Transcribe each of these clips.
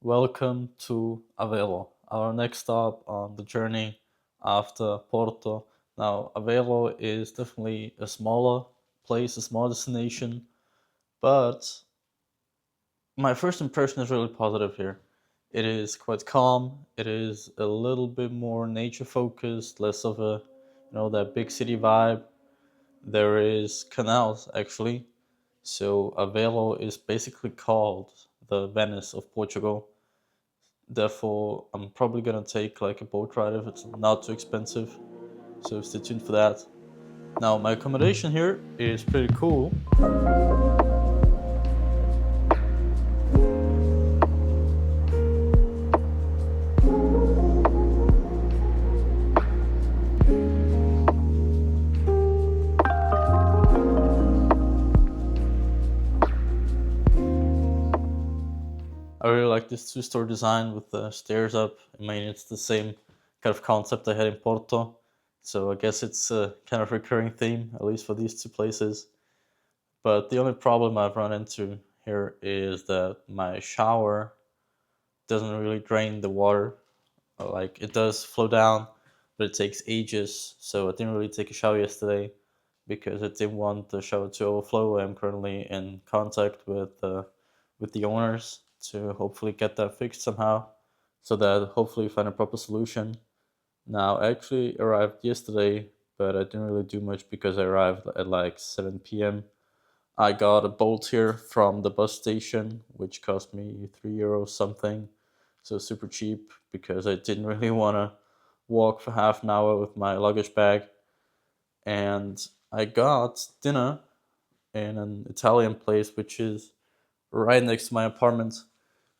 Welcome to Aveiro, our next stop on the journey after Porto. Now, Aveiro is definitely a smaller place, a small destination, but my first impression is really positive here. It is quite calm, it is a little bit more nature focused, less of a, that big city vibe. There is canals actually, so Aveiro is basically called the Venice of Portugal. Therefore, I'm probably gonna take like a boat ride if it's not too expensive. So stay tuned for that. Now, my accommodation here is pretty cool. I really like this two-story design with the stairs up. I mean, it's the same kind of concept I had in Porto. So I guess it's a kind of recurring theme, at least for these two places. But the only problem I've run into here is that my shower doesn't really drain the water. Like it does flow down, but it takes ages. So I didn't really take a shower yesterday because I didn't want the shower to overflow. I'm currently in contact with the owners to hopefully get that fixed somehow, so that hopefully find a proper solution. Now, I actually arrived yesterday, but I didn't really do much because I arrived at like 7 p.m. I got a bolt here from the bus station, which cost me €3 something, so super cheap because I didn't really want to walk for half an hour with my luggage bag. And I got dinner in an Italian place, which is right next to my apartment.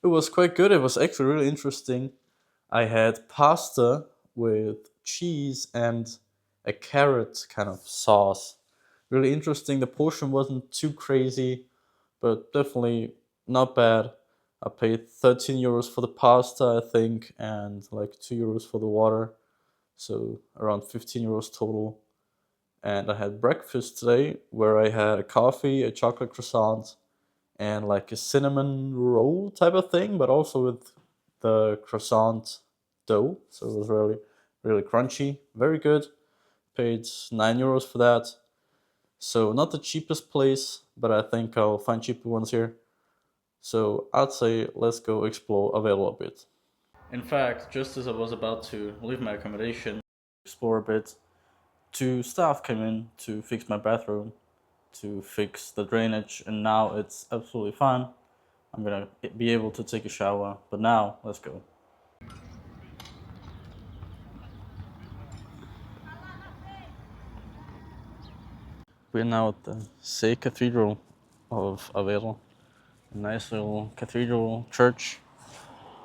It was quite good. It was actually really interesting. I had pasta with cheese and a carrot kind of sauce. Really interesting. The portion wasn't too crazy, but definitely not bad. I paid €13 for the pasta, I think, and like €2 for the water. So around €15 total. And I had breakfast today where I had a coffee, a chocolate croissant, and like a cinnamon roll type of thing, but also with the croissant dough. So it was really, really crunchy. Very good. Paid €9 for that. So not the cheapest place, but I think I'll find cheaper ones here. So I'd say let's go explore Avail a bit. In fact, just as I was about to leave my accommodation, explore a bit, two staff came in to fix my bathroom, to fix the drainage, and now it's absolutely fine. I'm gonna be able to take a shower, but now let's go. We're now at the Say Cathedral of Aveiro, a nice little cathedral church.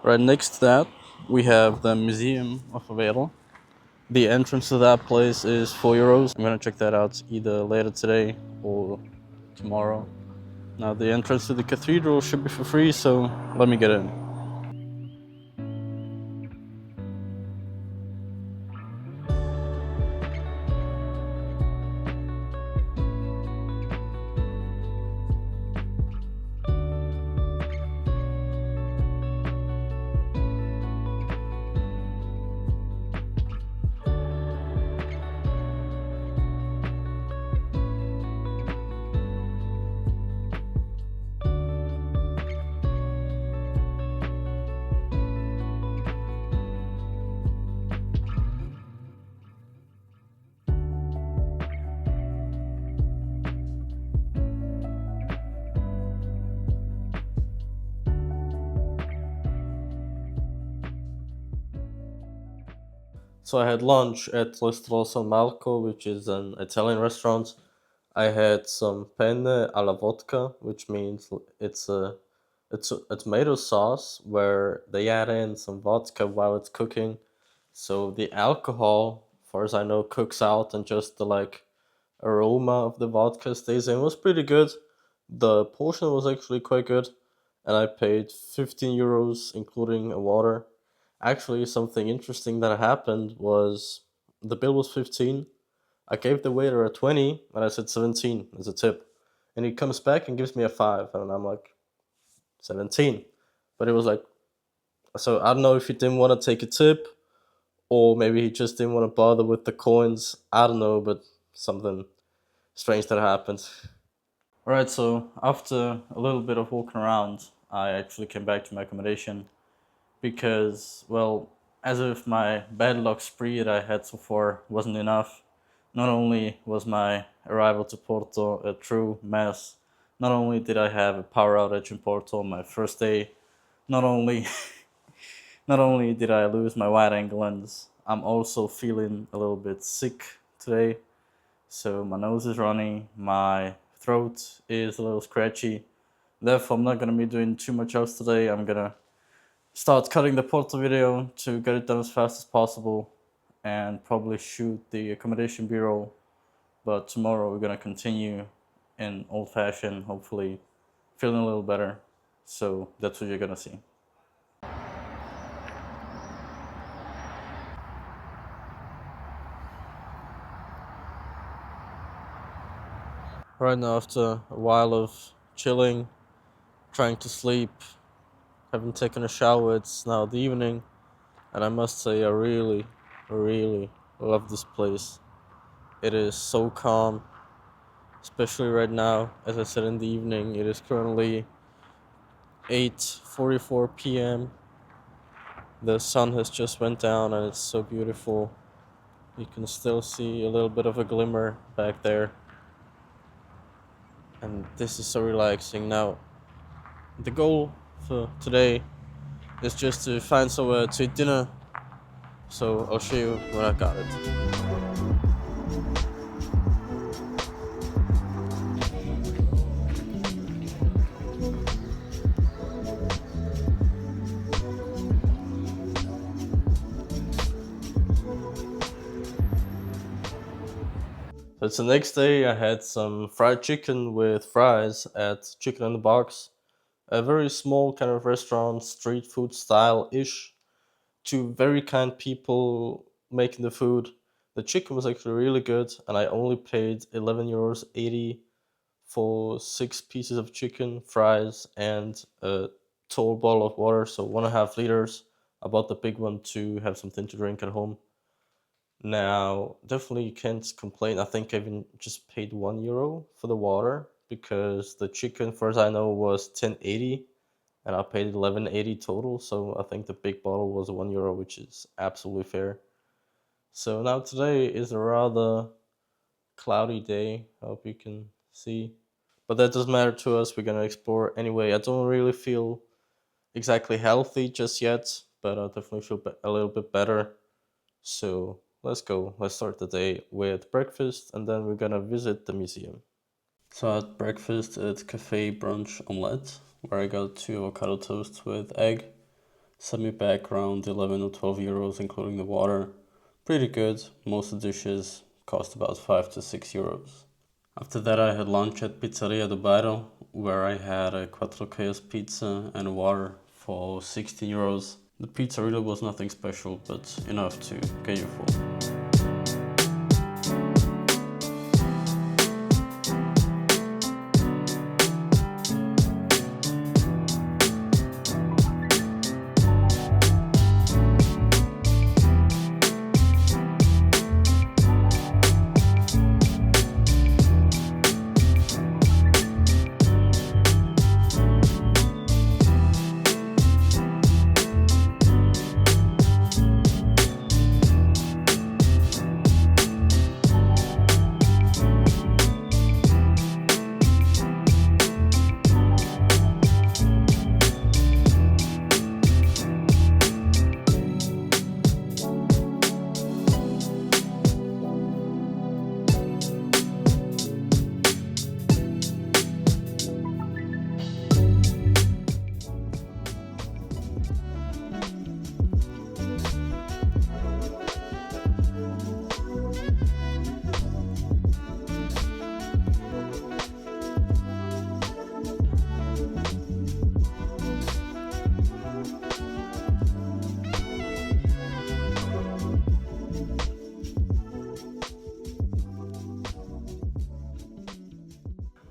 Right next to that, we have the Museum of Aveiro. The entrance to that place is €4. I'm gonna check that out either later today or tomorrow. Now, the entrance to the cathedral should be for free, so let me get in. So I had lunch at Restaurant San Marco, which is an Italian restaurant. I had some penne alla vodka, which means it's a tomato sauce where they add in some vodka while it's cooking. So the alcohol, far as I know, cooks out and just the like aroma of the vodka stays in. It was pretty good. The portion was actually quite good, and I paid €15, including a water. Actually, something interesting that happened was the bill was 15. I gave the waiter a 20, and I said 17 as a tip. And he comes back and gives me a 5, and I'm like, 17. But it was like So I don't know if he didn't want to take a tip, or maybe he just didn't want to bother with the coins. I don't know, but something strange that happened. Alright, so after a little bit of walking around, I actually came back to my accommodation because, well, as if my bad luck spree that I had so far wasn't enough, not only was my arrival to Porto a true mess, not only did I have a power outage in Porto on my first day, not only not only did I lose my wide angle lens, I'm also feeling a little bit sick today. So my nose is runny, my throat is a little scratchy. Therefore, I'm not gonna be doing too much else today. I'm gonna start cutting the Porto video to get it done as fast as possible and probably shoot the accommodation bureau. But tomorrow we're gonna continue in old fashioned, hopefully feeling a little better. So that's what you're gonna see. Right now, after a while of chilling, trying to sleep, haven't taken a shower, it's now the evening, and I must say, I really, really love this place. It is so calm, especially right now. As I said, in the evening, it is currently 8:44 p.m. The sun has just went down, and it's so beautiful. You can still see a little bit of a glimmer back there, and this is so relaxing. Now, the goal for today is just to find somewhere to eat dinner, so I'll show you when I got it. So it's the next day. I had some fried chicken with fries at Chicken in the Box, a very small kind of restaurant, street food style ish. Two very kind people making the food. The chicken was actually really good, and I only paid €11.80 for 6 pieces of chicken, fries, and a tall bottle of water, so 1.5 liters. I bought the big one to have something to drink at home. Now, definitely you can't complain. I think I even just paid €1 for the water because the chicken, far as I know, was 10.80 and I paid 11.80 total. So I think the big bottle was €1, which is absolutely fair. So now today is a rather cloudy day. I hope you can see. But that doesn't matter to us. We're gonna explore anyway. I don't really feel exactly healthy just yet, but I definitely feel a little bit better. So let's go. Let's start the day with breakfast and then we're gonna visit the museum. So I had breakfast at Cafe Brunch Omelette, where I got 2 avocado toasts with egg. Set me back around 11 or 12 euros, including the water. Pretty good. Most of the dishes cost about 5 to 6 euros. After that, I had lunch at Pizzeria do Bairro, where I had a quattro queijos pizza and water for 16 euros. The pizza really was nothing special, but enough to get you full.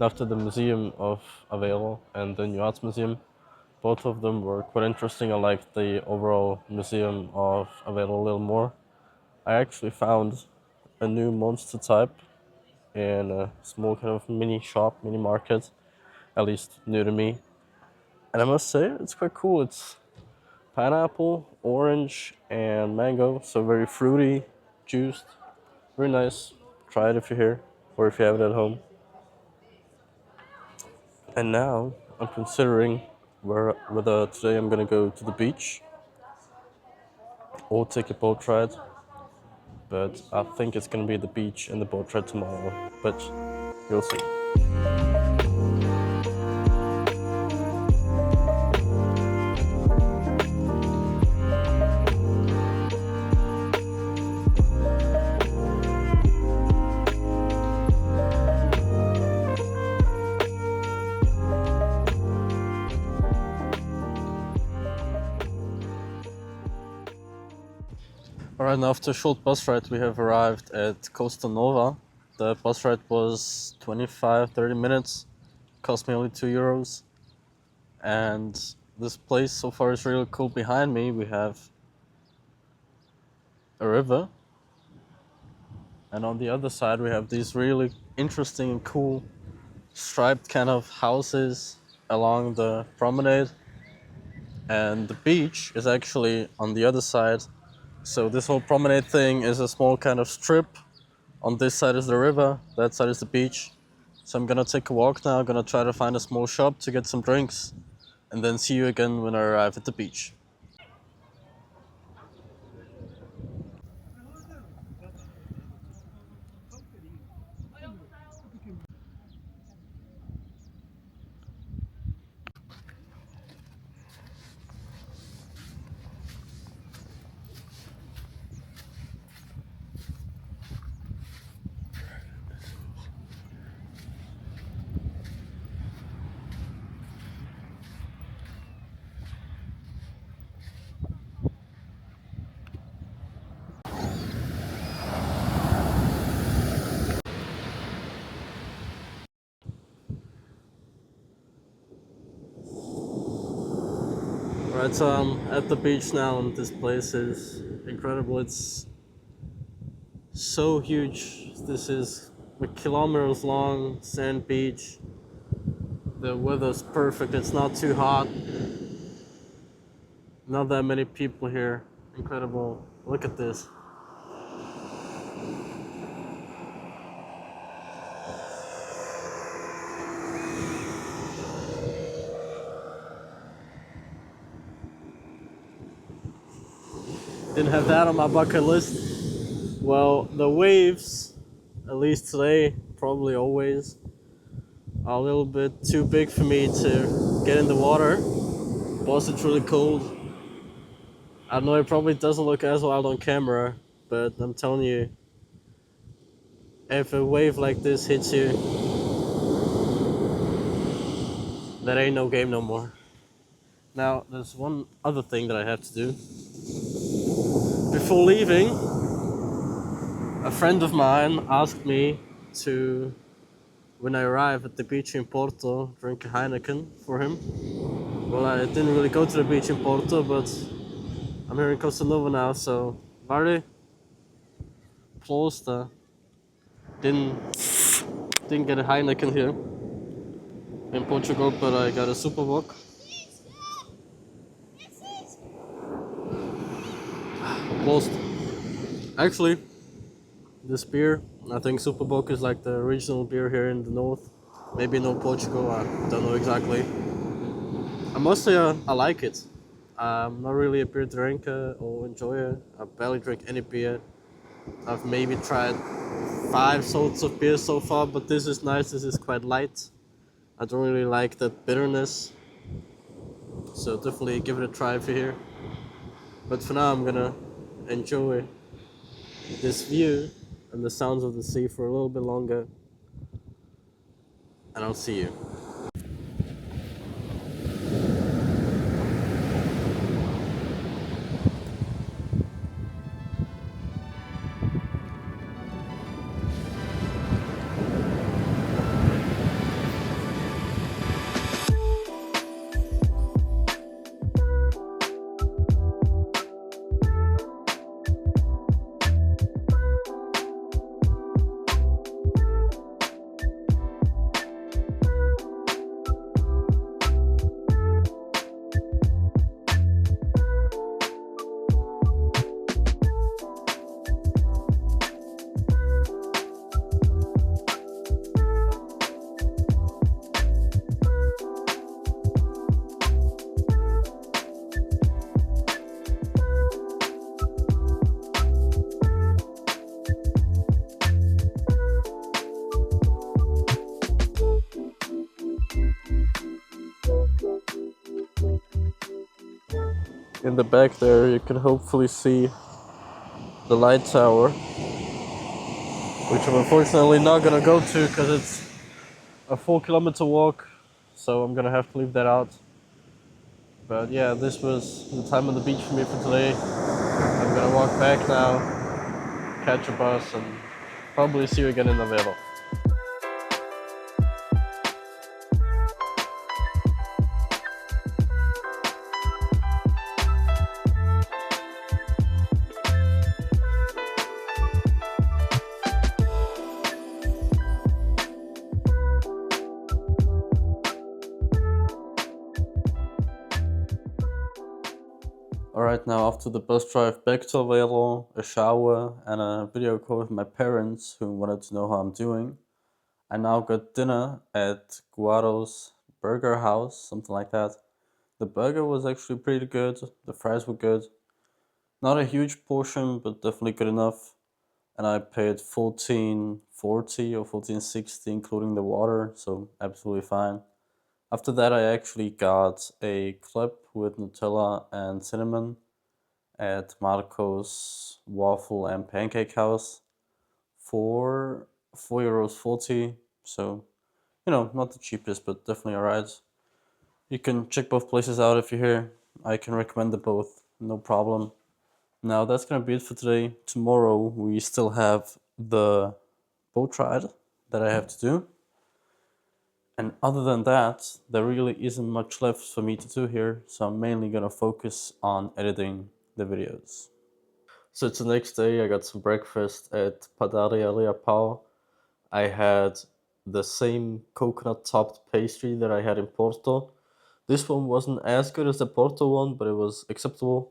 After the Museum of Aveiro and the New Arts Museum, Both of them were quite interesting. I liked the overall museum of Aveiro a little more. I actually found a new monster type in a small kind of mini shop, mini market, at least new to me. And I must say, it's quite cool. It's pineapple, orange, and mango, so very fruity, juiced, very nice. Try it if you're here, or if you have it at home. And now I'm considering whether today I'm gonna go to the beach or take a boat ride. But I think it's gonna be the beach and the boat ride tomorrow. But you'll see. Alright, now after a short bus ride, we have arrived at Costa Nova. The bus ride was 25-30 minutes, cost me only €2. And this place so far is really cool. Behind me, we have a river, and on the other side, we have these really interesting and cool striped kind of houses along the promenade. And the beach is actually on the other side. So this whole promenade thing is a small kind of strip. On this side is the river, that side is the beach. So I'm gonna take a walk now. I'm gonna try to find a small shop to get some drinks, and then see you again when I arrive at the beach. Alright, so I'm at the beach now, and this place is incredible. It's so huge. This is a kilometers long sand beach. The weather's perfect. It's not too hot. Not that many people here. Incredible. Look at this. Didn't have that on my bucket list. Well, the waves, at least today, probably always, are a little bit too big for me to get in the water. Plus, it's really cold. I know it probably doesn't look as wild on camera, but I'm telling you, if a wave like this hits you, that ain't no game no more. Now, there's one other thing that I have to do. Before leaving, a friend of mine asked me to, when I arrive at the beach in Porto, drink a Heineken for him. Well, I didn't really go to the beach in Porto, but I'm here in Costa Nova now, so Vardy, Plosta, didn't get a Heineken here in Portugal, but I got a Superboc. Closed. Actually, this beer, I think Superboc is like the regional beer here in the north. Maybe no Portugal, I don't know exactly. I must say I like it. I'm not really a beer drinker or enjoyer. I barely drink any beer. I've maybe tried 5 sorts of beer so far, but this is nice. This is quite light. I don't really like that bitterness. So definitely give it a try if you're here. But for now, I'm gonna enjoy this view and the sounds of the sea for a little bit longer. And I'll see you. In the back there, you can hopefully see the light tower, which I'm unfortunately not gonna go to because it's a 4 kilometer walk, so I'm gonna have to leave that out. But yeah, this was the time on the beach for me for today. I'm gonna walk back now, catch a bus, and probably see you again in Aveiro. Alright, now after the bus drive back to Aveiro, a shower, and a video call with my parents who wanted to know how I'm doing, I now got dinner at Guaro's Burger House, something like that. The burger was actually pretty good, the fries were good. Not a huge portion, but definitely good enough. And I paid 14.40 or 14.60 including the water, so absolutely fine. After that, I actually got a clip with Nutella and cinnamon at Marco's Waffle and Pancake House for €4.40. So, not the cheapest, but definitely alright. You can check both places out if you're here. I can recommend them both, no problem. Now that's gonna be it for today. Tomorrow we still have the boat ride that I have to do. And other than that, there really isn't much left for me to do here, so I'm mainly gonna focus on editing the videos. So it's the next day, I got some breakfast at Padaria Leapao. I had the same coconut topped pastry that I had in Porto. This one wasn't as good as the Porto one, but it was acceptable.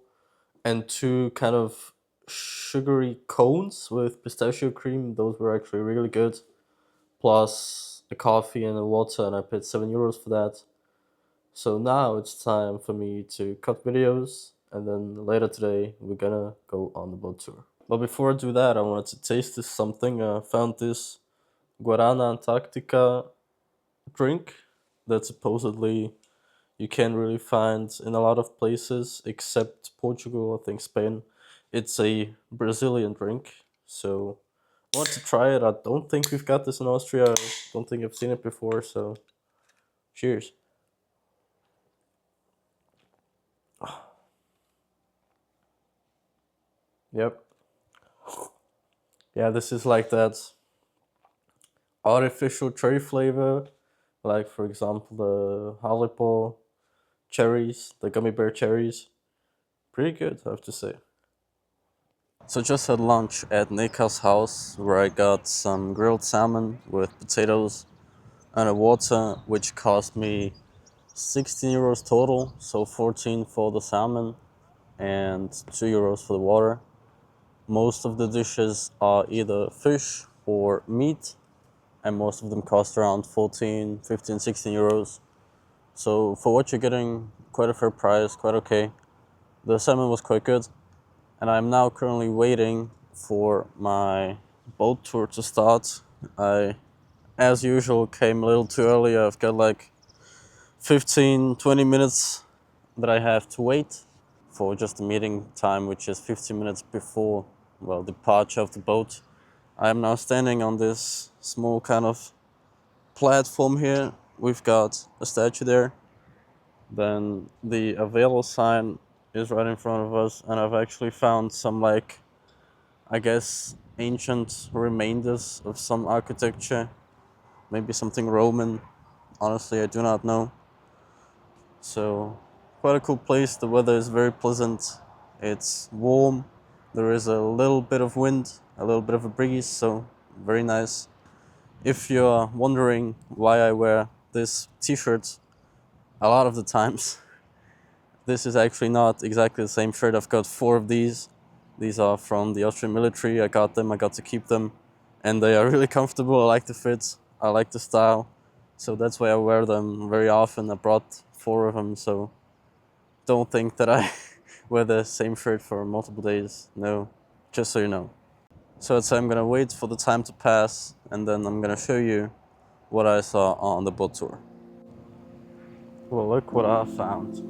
And two kind of sugary cones with pistachio cream, those were actually really good. Plus a coffee and a water, and I paid €7 for that. So now it's time for me to cut videos, and then later today we're gonna go on the boat tour. But before I do that, I wanted to taste this something. I found this Guarana Antarctica drink that supposedly you can't really find in a lot of places except Portugal, I think Spain. It's a Brazilian drink, so I want to try it. I don't think we've got this in Austria. I don't think I've seen it before, so cheers. Yep. Yeah, this is like that artificial cherry flavor, like for example the Haribo cherries, the gummy bear cherries. Pretty good, I have to say. So just had lunch at Nika's house where I got some grilled salmon with potatoes and a water, which cost me €16 total, so 14 for the salmon and €2 for the water. Most of the dishes are either fish or meat, and most of them cost around 14, 15, €16. So for what you're getting, quite a fair price, quite okay. The salmon was quite good, and I'm now currently waiting for my boat tour to start. I, as usual, came a little too early. I've got like 15-20 minutes that I have to wait for just the meeting time, which is 15 minutes before, well, departure of the boat. I am now standing on this small kind of platform here. We've got a statue there. Then the Avail sign is right in front of us, and I've actually found some, like, I guess, ancient remainders of some architecture. Maybe something Roman. Honestly, I do not know. So, quite a cool place. The weather is very pleasant. It's warm. There is a little bit of wind, a little bit of a breeze, so very nice. If you're wondering why I wear this t-shirt a lot of the times, this is actually not exactly the same shirt. I've got 4 of these. These are from the Austrian military. I got them, I got to keep them, and they are really comfortable. I like the fit, I like the style, so that's why I wear them very often. I brought 4 of them, so don't think that I wear the same shirt for multiple days. No, just so you know. So I'm gonna wait for the time to pass, and then I'm gonna show you what I saw on the boat tour. Well, look what I found.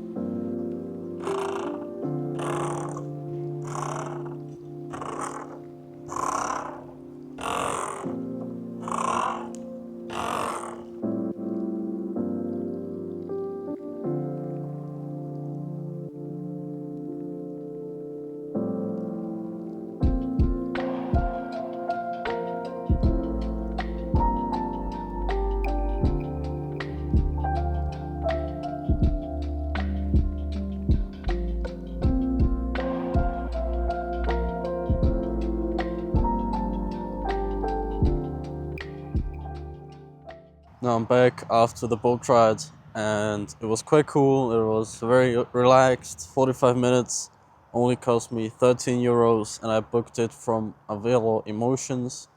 Now I'm back after the boat ride, and it was quite cool. It was very relaxed. 45 minutes, only cost me 13 euros, and I booked it from Aveiro Emotions,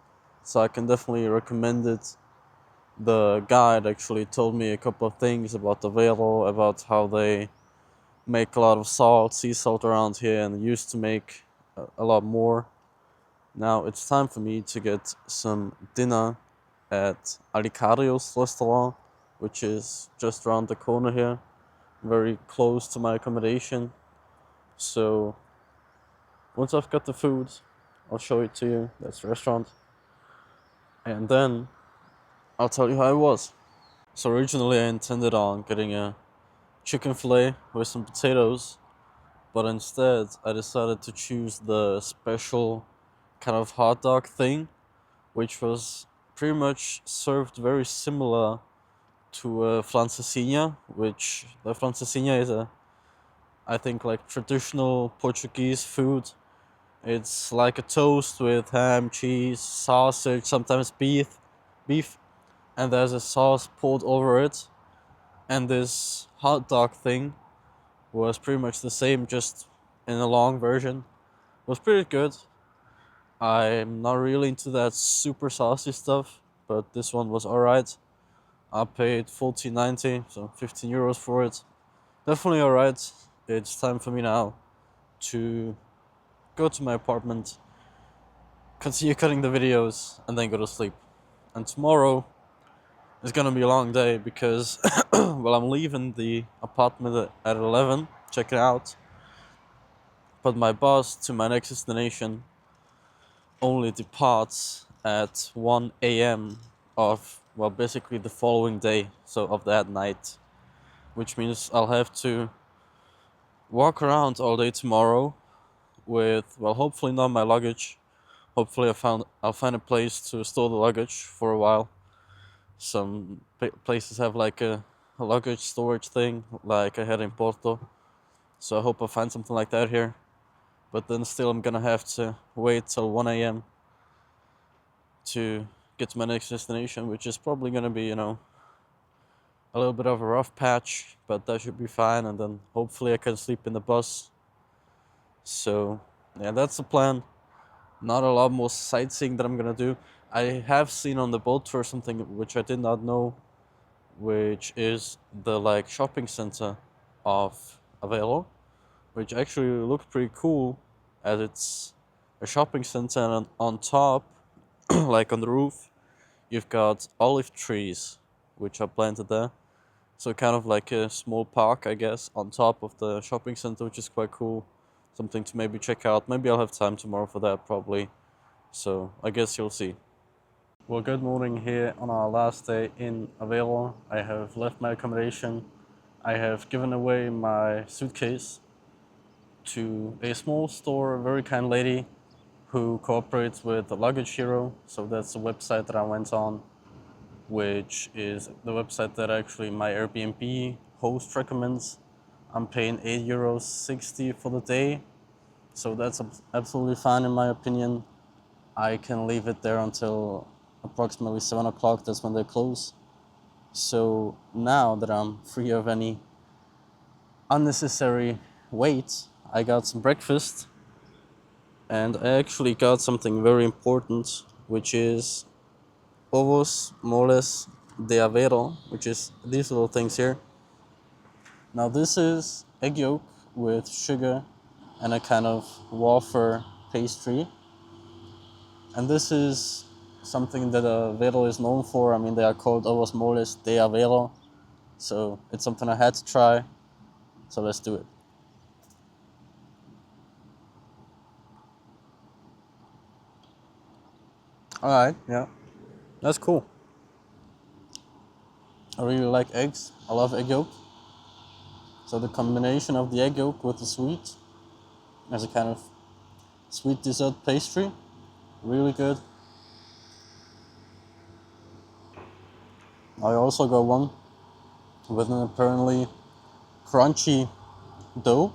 so I can definitely recommend it. The guide actually told me a couple of things about Aveiro, about how they make a lot of salt, sea salt around here, and used to make a lot more. Now it's time for me to get some dinner at Alicario's restaurant, which is just around the corner here, very close to my accommodation. So once I've got the food, I'll show it to you. That's the restaurant. And then I'll tell you how it was. So originally I intended on getting a chicken fillet with some potatoes, but instead I decided to choose the special kind of hot dog thing, which was pretty much served very similar to francesinha, which the francesinha is I think, like traditional Portuguese food. It's like a toast with ham, cheese, sausage, sometimes beef, and there's a sauce poured over it. And this hot dog thing was pretty much the same, just in a long version. It was pretty good. I'm not really into that super saucy stuff, but this one was alright. I paid 14.90, so 15 euros for it. Definitely alright. It's time for me now to go to my apartment, continue cutting the videos, and then go to sleep. And tomorrow is gonna be a long day because, well, I'm leaving the apartment at 11, check it out. But my bus to my next destination only departs at 1 a.m. of, well, basically the following day, so of that night. Which means I'll have to walk around all day tomorrow with, well, hopefully not my luggage. Hopefully I'll find a place to store the luggage for a while. Some places have like a luggage storage thing, like I had in Porto. So I hope I find something like that here. But then still, I'm gonna have to wait till 1 a.m. to get to my next destination, which is probably gonna be, a little bit of a rough patch, but that should be fine. And then hopefully I can sleep in the bus. So yeah, that's the plan. Not a lot more sightseeing that I'm gonna do. I have seen on the boat tour something which I did not know, which is the like shopping center of Aveiro, which actually looked pretty cool, as it's a shopping center, and on top, like on the roof, you've got olive trees which are planted there. So kind of like a small park, I guess, on top of the shopping center, which is quite cool. Something to maybe check out. Maybe I'll have time tomorrow for that, probably. So I guess you'll see. Well, good morning here on our last day in Aveiro. I have left my accommodation. I have given away my suitcase to a small store, a very kind lady who cooperates with the Luggage Hero. So that's the website that I went on, which is the website that actually my Airbnb host recommends. I'm paying €8.60 for the day, so that's absolutely fine in my opinion. I can leave it there until approximately 7 o'clock, that's when they close. So now that I'm free of any unnecessary wait, I got some breakfast, and I actually got something very important, which is ovos moles de Aveiro, which is these little things here. Now this is egg yolk with sugar and a kind of wafer pastry. And this is something that Aveiro is known for. I mean, they are called ovos moles de Aveiro. So it's something I had to try. So let's do it. Alright, yeah. That's cool. I really like eggs. I love egg yolk. So the combination of the egg yolk with the sweet as a kind of sweet dessert pastry, really good. I also got one with an apparently crunchy dough.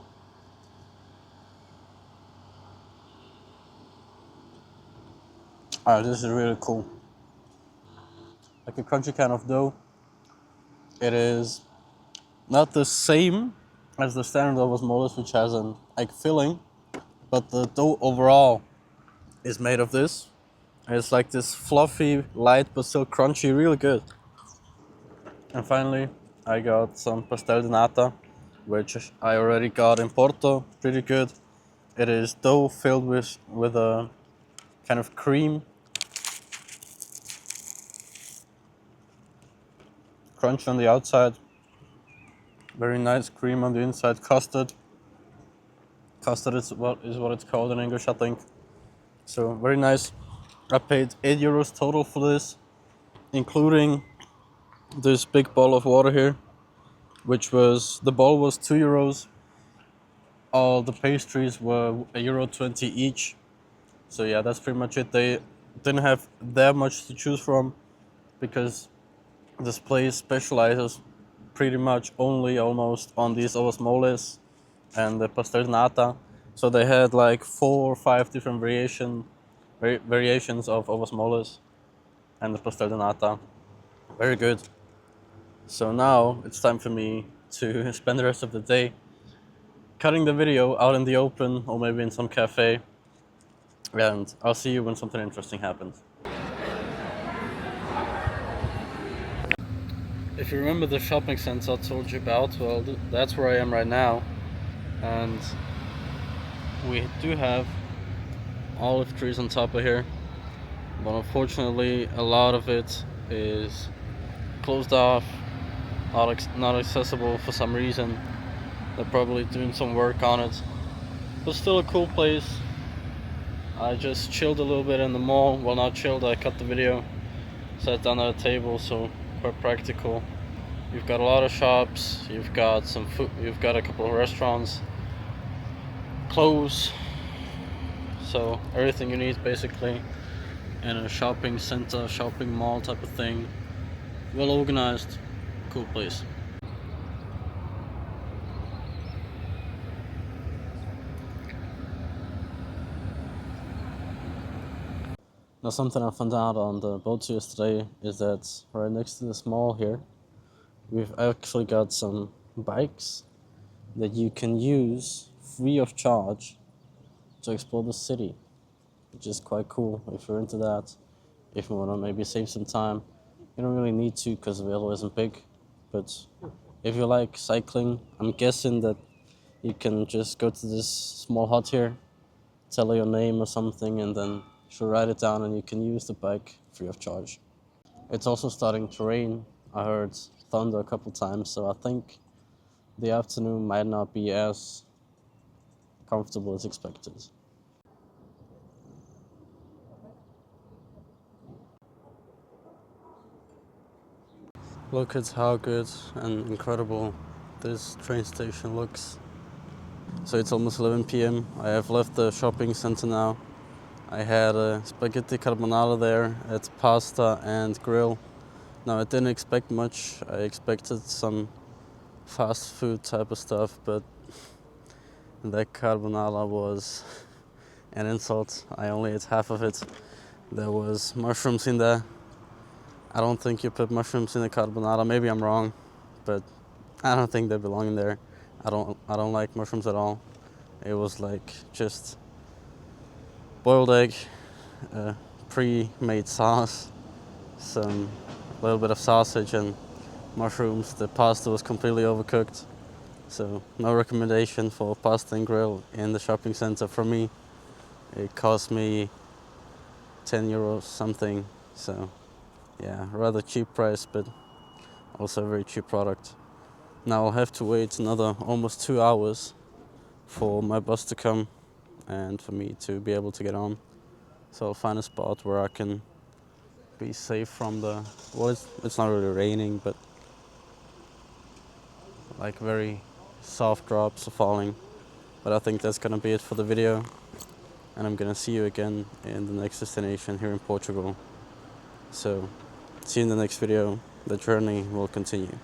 This is really cool. Like a crunchy kind of dough It is not the same as the standard ovos moles, which has an egg filling, but the dough overall is made of this. It's like this fluffy, light, but still crunchy, really good. And finally, I got some pastel de nata, which I already got in Porto, pretty good. It is dough filled with a kind of cream, crunch on the outside, very nice cream on the inside, custard. Custard is what it's called in English, I think. So very nice. I paid €8 total for this, including this big bowl of water here, which was, the bowl was €2. All the pastries were €1.20 each. So yeah, that's pretty much it. They didn't have that much to choose from because this place specializes pretty much only almost on these ovos moles and the pastel de nata. So they had like 4 or 5 different variations of ovos moles and the pastel de nata. Very good. So now it's time for me to spend the rest of the day cutting the video out in the open or maybe in some cafe. And I'll see you when something interesting happens. If you remember the shopping center I told you about, well, that's where I am right now. And we do have olive trees on top of here, but unfortunately a lot of it is closed off, not accessible for some reason. They're probably doing some work on it, but still a cool place. I just chilled a little bit in the mall. Well, not chilled, I cut the video, sat down at a table, so quite practical. You've got a lot of shops, you've got some food, you've got a couple of restaurants, clothes, so everything you need basically in a shopping center, shopping mall type of thing. Well organized, cool place. Now something I found out on the boat yesterday is that right next to this mall here, we've actually got some bikes that you can use free of charge to explore the city, which is quite cool if you're into that. If you want to maybe save some time, you don't really need to because the Aveiro isn't big, but if you like cycling, I'm guessing that you can just go to this small hut here, tell her your name or something, and then she'll write it down and you can use the bike free of charge. It's also starting to rain. I heard thunder a couple times, so I think the afternoon might not be as comfortable as expected. Look at how good and incredible this train station looks. So it's almost 11 p.m. I have left the shopping center now. I had a spaghetti carbonara there at Pasta and Grill. Now I didn't expect much. I expected some fast food type of stuff, but that carbonara was an insult. I only ate half of it. There was mushrooms in there. I don't think you put mushrooms in a carbonara. Maybe I'm wrong, but I don't think they belong in there. I don't like mushrooms at all. It was like just boiled egg, pre-made sauce, a little bit of sausage and mushrooms. The pasta was completely overcooked, so no recommendation for Pasta and Grill in the shopping center for me. It cost me €10 something, so yeah, rather cheap price, but also a very cheap product. Now I'll have to wait another almost 2 hours for my bus to come and for me to be able to get on. So I'll find a spot where I can be safe from the, well, it's not really raining, but like very soft drops are falling. But I think that's gonna be it for the video, and I'm gonna see you again in the next destination here in Portugal. So see you in the next video. The journey will continue.